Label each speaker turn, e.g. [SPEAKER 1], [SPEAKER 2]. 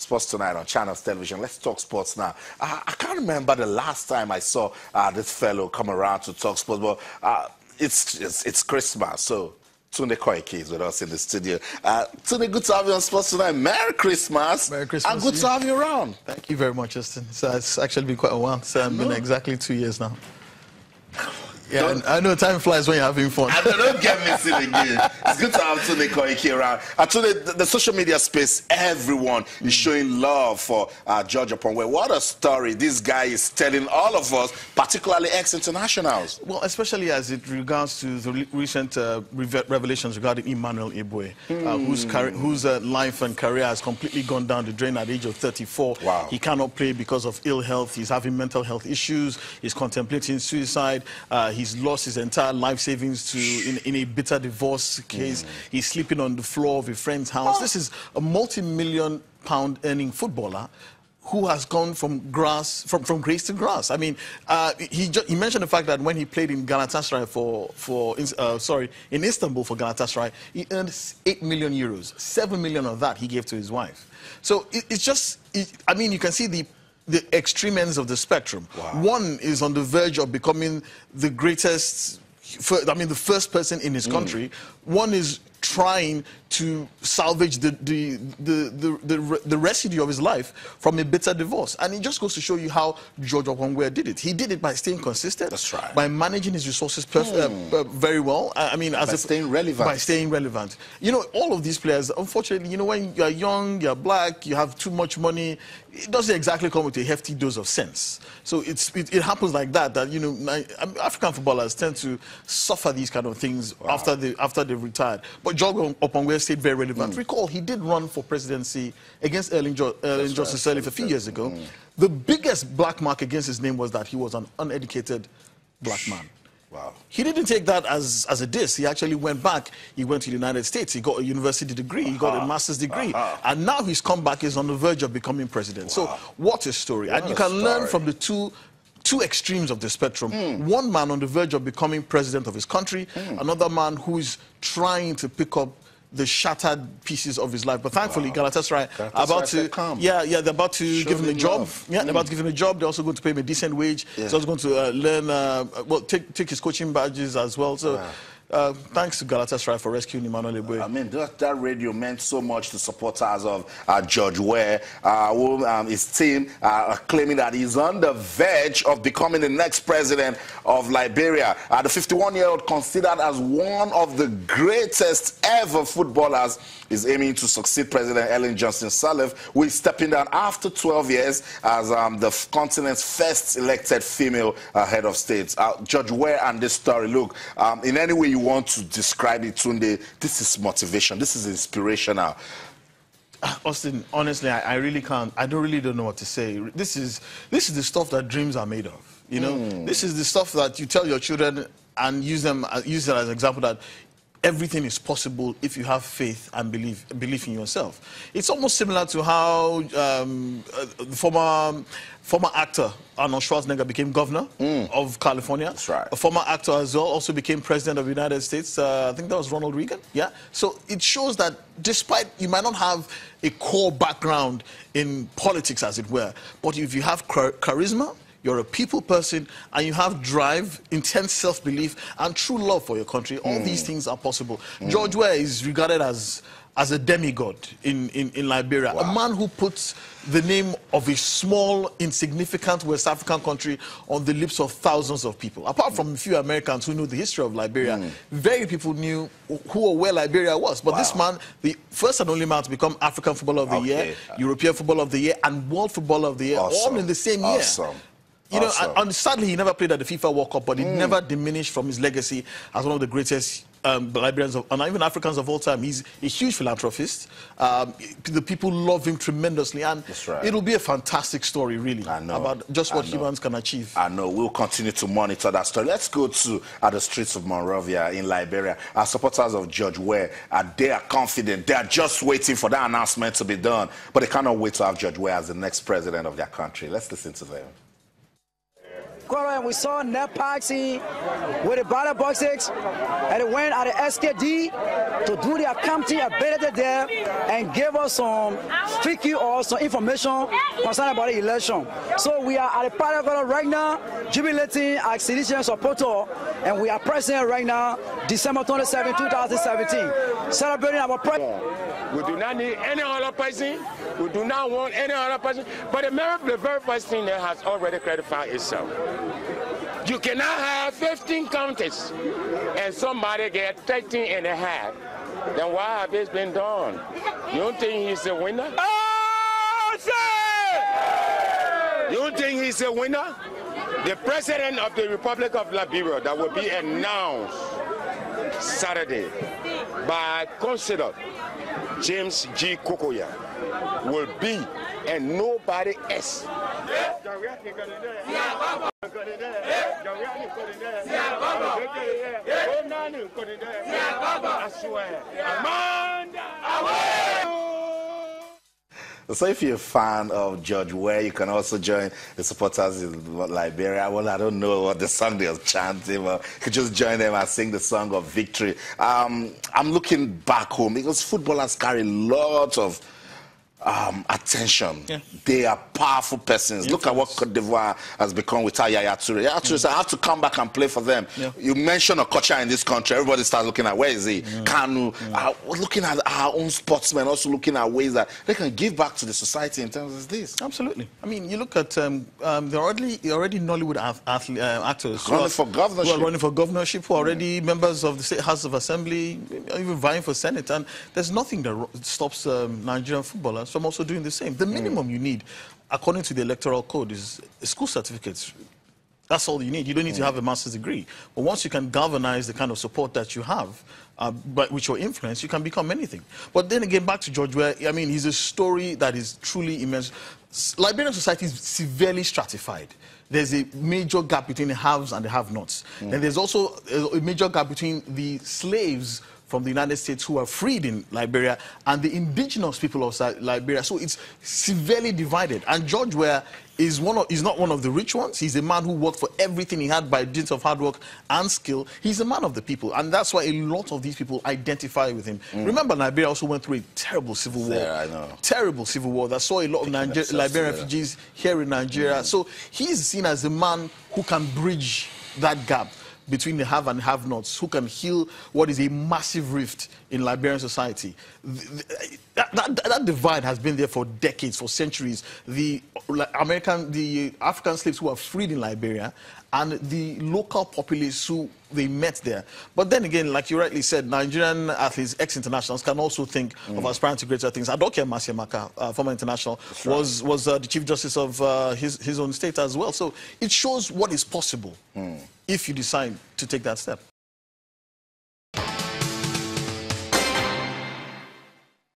[SPEAKER 1] Sports Tonight on Channels Television. Let's talk sports now. I can't remember the last time I saw this fellow come around to talk sports, but it's Christmas, so Tunde Koike is with us in the studio. Tunde, good to have you on Sports Tonight. Merry Christmas.
[SPEAKER 2] Merry Christmas.
[SPEAKER 1] And good to have you around.
[SPEAKER 2] Thank you very much, Justin. So it's actually been quite a while. It's been exactly 2 years now. Yeah, I know time flies when you're having fun.
[SPEAKER 1] And don't get me silly again. It's good to have Tunde Koike around. Tunde, the social media space, everyone is showing love for George Weah. What a story this guy is telling all of us, particularly ex-internationals.
[SPEAKER 2] Well, especially as it regards to the recent revelations regarding Ebue, whose life and career has completely gone down the drain at the age of 34.
[SPEAKER 1] Wow.
[SPEAKER 2] He cannot play because of ill health. He's having mental health issues. He's contemplating suicide. He's lost his entire life savings in a bitter divorce case. He's sleeping on the floor of a friend's house. This is a multi-million-pound earning footballer who has gone from grass to grass. I mean, he mentioned the fact that when he played in Galatasaray in Istanbul for Galatasaray, he earned 8 million euros. 7 million of that he gave to his wife. So I mean, you can see the extreme ends of the spectrum.
[SPEAKER 1] Wow.
[SPEAKER 2] One is on the verge of becoming the greatest, the first person in his country. One is trying to salvage the residue of his life from a bitter divorce. And it just goes to show you how George Weah did it. He did it by staying consistent.
[SPEAKER 1] That's right.
[SPEAKER 2] By managing his resources very well. I mean, by
[SPEAKER 1] staying relevant.
[SPEAKER 2] By staying relevant. You know, all of these players, unfortunately, you know, when you're young, you're black, you have too much money, it doesn't exactly come with a hefty dose of sense. So it happens like that, you know, African footballers tend to suffer these kind of things after they've retired. But George Weah stayed very relevant. Recall, he did run for presidency against Erling Johnson Sirleaf a few years ago. The biggest black mark against his name was that he was an uneducated black man.
[SPEAKER 1] Wow.
[SPEAKER 2] He didn't take that as a diss. He actually went back. He went to the United States. He got a university degree. He got a master's degree. And now he's come back. He's on the verge of becoming president. Wow. So what a story. And you can learn from the two extremes of the spectrum. One man on the verge of becoming president of his country. Another man who is trying to pick up the shattered pieces of his life. But thankfully, Galatasaray they're about to give him a job. Yeah, they're about to give him a job. They're also going to pay him a decent wage. Yeah. He's also going to learn, take his coaching badges as well. So thanks to Galatasaray for rescuing Emmanuel Ebue.
[SPEAKER 1] I mean, that radio meant so much to supporters of George Weah, who his team are claiming that he's on the verge of becoming the next president of Liberia. The 51-year-old, considered as one of the greatest ever footballers, is aiming to succeed President Erling Johnson Sirleaf, who is stepping down after 12 years as the continent's first elected female head of state. George Weah and this story, look, in any way you want to describe it, Tunde, this is motivation, this is inspirational.
[SPEAKER 2] Austin, honestly, I really can't. I don't know what to say. This is the stuff that dreams are made of. You know, this is the stuff that you tell your children and use it as an example that everything is possible if you have faith and belief in yourself. It's almost similar to how the former actor Arnold Schwarzenegger became governor of California.
[SPEAKER 1] That's right.
[SPEAKER 2] A former actor as well also became president of the United States. I think that was Ronald Reagan. Yeah. So it shows that despite you might not have a core background in politics, as it were, but if you have charisma, you're a people person, and you have drive, intense self-belief, and true love for your country, all these things are possible. George Weah is regarded as a demigod in Liberia, a man who puts the name of a small, insignificant West African country on the lips of thousands of people. Apart from a few Americans who knew the history of Liberia, very few people knew who or where Liberia was. But this man, the first and only man to become African Footballer of the Year, European Footballer of the Year, and World Footballer of the Year, all in the same year. You know, and sadly, he never played at the FIFA World Cup, but it never diminished from his legacy as one of the greatest Liberians and even Africans of all time. He's a huge philanthropist. The people love him tremendously, and it'll be a fantastic story, really, about just what humans can achieve.
[SPEAKER 1] I know. We'll continue to monitor that story. Let's go to the streets of Monrovia in Liberia. Our supporters of George Weah, they are confident. They are just waiting for that announcement to be done, but they cannot wait to have George Weah as the next president of their country. Let's listen to them.
[SPEAKER 3] quarter and we saw net boxing with the battle boxes, and they went at the SKD to do their counting ability there and give us some figure or some information concerning about the election. So we are at the battle quarter right now, jubilating our citizen supporter, and we are present right now, December 27, 2017, celebrating our president.
[SPEAKER 4] We do not need any other person. We do not want any other person. But the very first thing that has already clarified itself. You cannot have 15 counties and somebody get 13 and a half. Then why have this been done? You don't think he's a winner? Oh, sir! You don't think he's a winner? The president of the Republic of Liberia that will be announced Saturday by Consider James G. Kokoya will be, and nobody else.
[SPEAKER 1] So if you're a fan of Judge Weah, you can also join the supporters in Liberia. Well, I don't know what the song they're chanting, but you could just join them and sing the song of victory. I'm looking back home because footballers carry lots of attention. Yeah. They are powerful persons. Yes, look at what Cote d'Ivoire has become without Yaya Toure. Yaya Toure said, I have to come back and play for them. Yeah. You mention Okocha in this country, everybody starts looking at where is he? Kanu. Looking at our own sportsmen, also looking at ways that they can give back to the society in terms of this.
[SPEAKER 2] Absolutely. I mean, you look at the already Nollywood actors
[SPEAKER 1] running for governorship.
[SPEAKER 2] Who are running for governorship, who are already members of the State House of Assembly, even vying for Senate. And there's nothing that stops Nigerian footballers from also doing the same. The minimum you need, according to the electoral code, is school certificates. That's all you need. You don't need to have a master's degree. But once you can galvanize the kind of support that you have, but with your influence, you can become anything. But then again, back to Judge Weah, I mean, he's a story that is truly immense. Liberian society is severely stratified. There's a major gap between the haves and the have-nots. And there's also a major gap between the slaves from the United States who are freed in Liberia and the indigenous people of Liberia. So it's severely divided. And Judge Weah is not one of the rich ones. He's a man who worked for everything he had by dint of hard work and skill. He's a man of the people. And that's why a lot of these people identify with him. Remember, Liberia also went through a terrible civil war.
[SPEAKER 1] Yeah, I know.
[SPEAKER 2] Terrible civil war that saw a lot of Liberian refugees here in Nigeria. So he's seen as a man who can bridge that gap between the have and have-nots, who can heal what is a massive rift in Liberian society. That divide has been there for decades, for centuries. The African slaves who were freed in Liberia and the local populace who they met there. But then again, like you rightly said, Nigerian athletes, ex-internationals, can also think of aspiring to greater things. Adoke Masiamaka, former international, was the Chief Justice of his own state as well. So it shows what is possible if you decide to take that step.